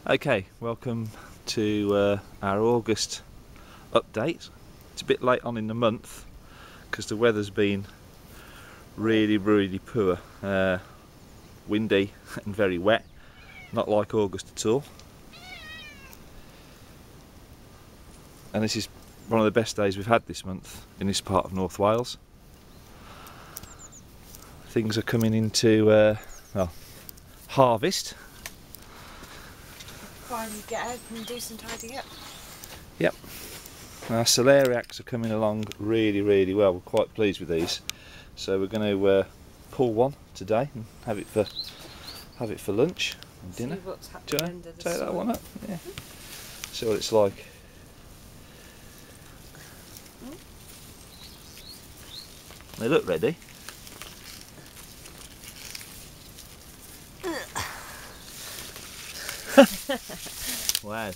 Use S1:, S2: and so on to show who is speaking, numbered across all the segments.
S1: Okay, welcome to our August update. It's a bit late on in the month because the weather's been really poor, windy and very wet, not like August at all. And this is one of the best days we've had this month in this part of North Wales. Things are coming into well, harvest.
S2: Finally get out and do some tidying up.
S1: Yep. Our celeriacs are coming along really well. We're quite pleased with these. So we're going to pull one today and have it for lunch and dinner.
S2: See what's
S1: Do you
S2: happening
S1: want
S2: under
S1: to
S2: the
S1: take that
S2: soil.
S1: one up? Yeah. See what it's like. They look ready. Wow.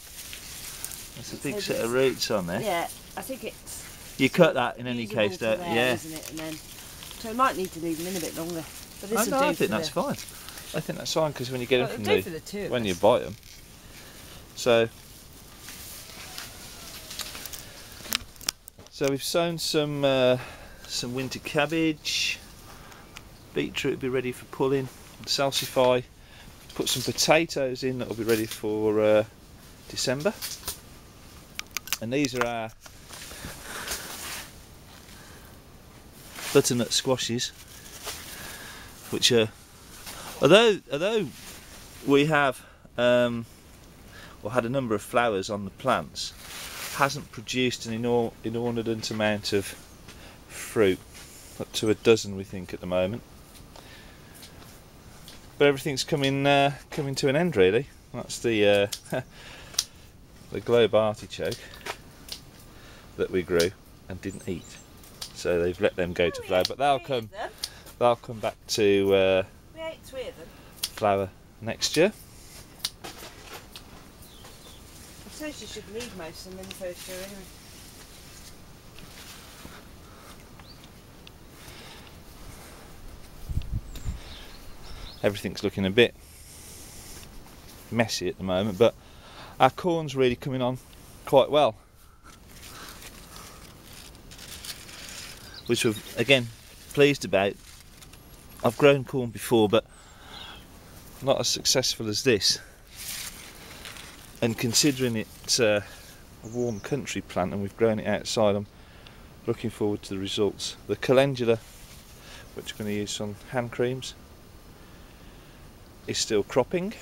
S1: That's a big set of roots on there.
S2: Yeah, I think it's.
S1: You cut that in any
S2: usable
S1: case,
S2: to
S1: don't
S2: there,
S1: yeah.
S2: isn't it? And then, so we might need to leave them in a bit longer. But this will
S1: I
S2: do
S1: think
S2: for
S1: that's
S2: the,
S1: fine. I think that's fine because when you get them
S2: well,
S1: from
S2: it'll do for the two of
S1: when
S2: us.
S1: you buy them. So we've sown some winter cabbage, beetroot will be ready for pulling, salsify, put some potatoes in that will be ready for December. And these are our butternut squashes, which are, although we have had a number of flowers on the plants, hasn't produced an inordinate amount of fruit, up to a dozen we think at the moment. But everything's coming to an end really. That's the the globe artichoke that we grew and didn't eat. So they've let them go to flower, but they'll come back to
S2: we ate 3 of them.
S1: flower next year.
S2: I suppose you should leave most of them in the first year anyway.
S1: Everything's looking a bit messy at the moment, but our corn's really coming on quite well, which we're again pleased about. I've grown corn before, but not as successful as this, and considering it's a warm country plant and we've grown it outside, I'm looking forward to the results. The calendula, which we're going to use on hand creams, is still cropping,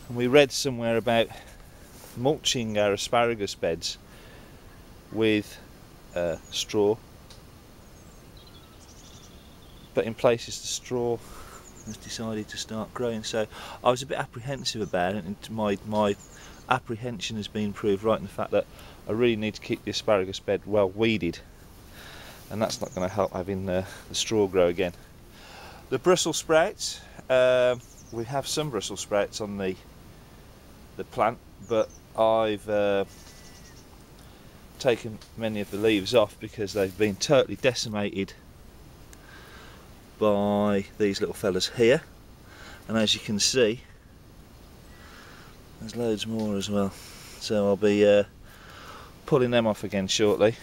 S1: and we read somewhere about mulching our asparagus beds with straw, but in places the straw has decided to start growing, so I was a bit apprehensive about it, and my apprehension has been proved right in the fact that I really need to keep the asparagus bed well weeded, and that's not going to help having the straw grow again. The Brussels sprouts, we have some Brussels sprouts on the plant, but I've taken many of the leaves off because they've been totally decimated by these little fellas here, and as you can see there's loads more as well, so I'll be pulling them off again shortly.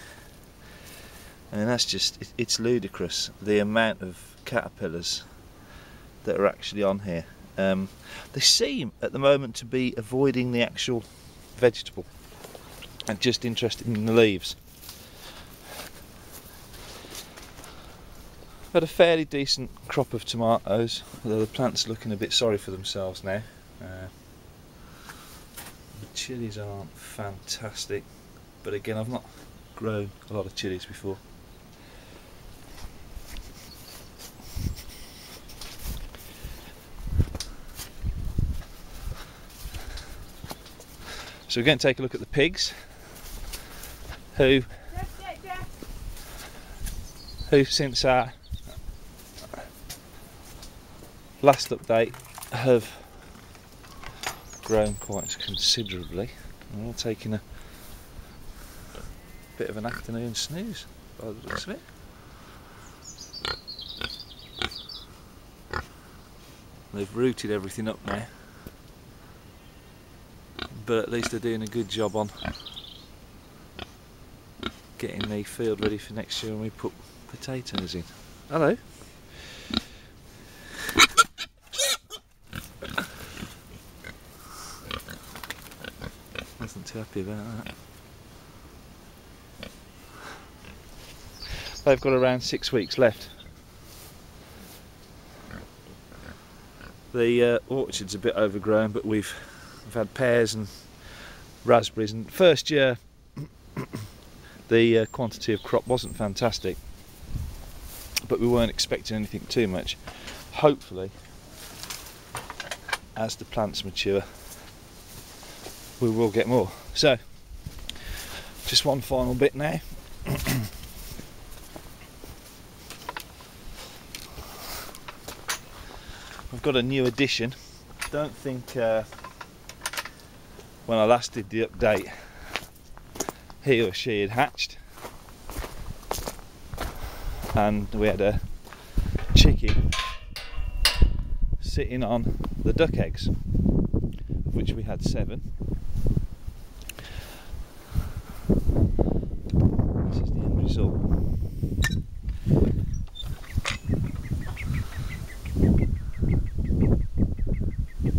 S1: And that's just, it's ludicrous the amount of caterpillars that are actually on here. They seem at the moment to be avoiding the actual vegetable and just interested in the leaves. Had a fairly decent crop of tomatoes, although the plants are looking a bit sorry for themselves now. The chilies aren't fantastic, but again, I've not grown a lot of chilies before. So we're going to take a look at the pigs, who since our last update have grown quite considerably. We're all taking a bit of an afternoon snooze by the looks of it. They've rooted everything up now, but at least they're doing a good job on getting the field ready for next year when we put potatoes in. Hello. Wasn't too happy about that. They've got around 6 weeks left. The orchard's a bit overgrown, but we've had pears and raspberries, and first year the quantity of crop wasn't fantastic, but we weren't expecting anything too much. Hopefully, as the plants mature, we will get more. So, just one final bit now. I've got a new addition. Don't think when I last did the update he or she had hatched, and we had a chicken sitting on the duck eggs, of which we had 7. This is the end result.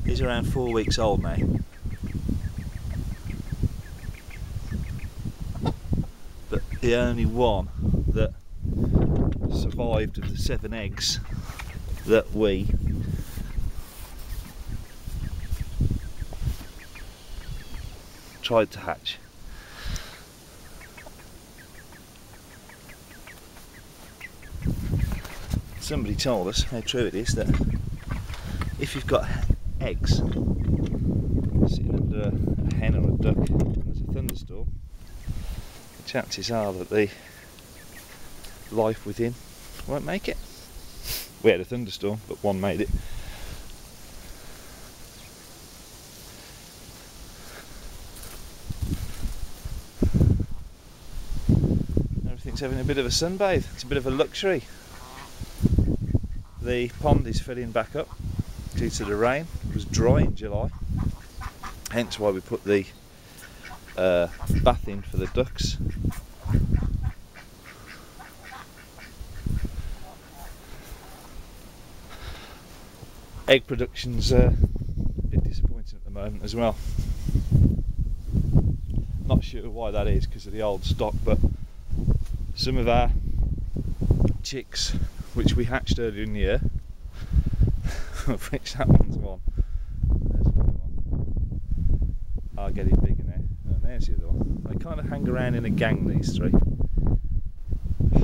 S1: He's around 4 weeks old now. But the only one that survived of the 7 eggs that we tried to hatch. Somebody told us how true it is that if you've got eggs sitting under a hen or a duck and there's a thunderstorm, the chances are that the life within won't make it. We had a thunderstorm, but one made it. Everything's having a bit of a sunbathe. It's a bit of a luxury. The pond is filling back up due to the rain. It was dry in July, hence why we put the bath in for the ducks. Egg production's a bit disappointing at the moment as well. Not sure why that is, because of the old stock, but some of our chicks, which we hatched earlier in the year, of which that one's one, there's another one, are getting bigger now. And there's the other one. They kind of hang around in a gang, these 3.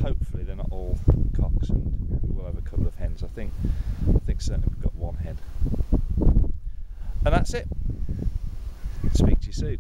S1: Hopefully they're not all cocks, and we will have a couple of hens. I think certainly we've got 1 hen. And that's it. Speak to you soon.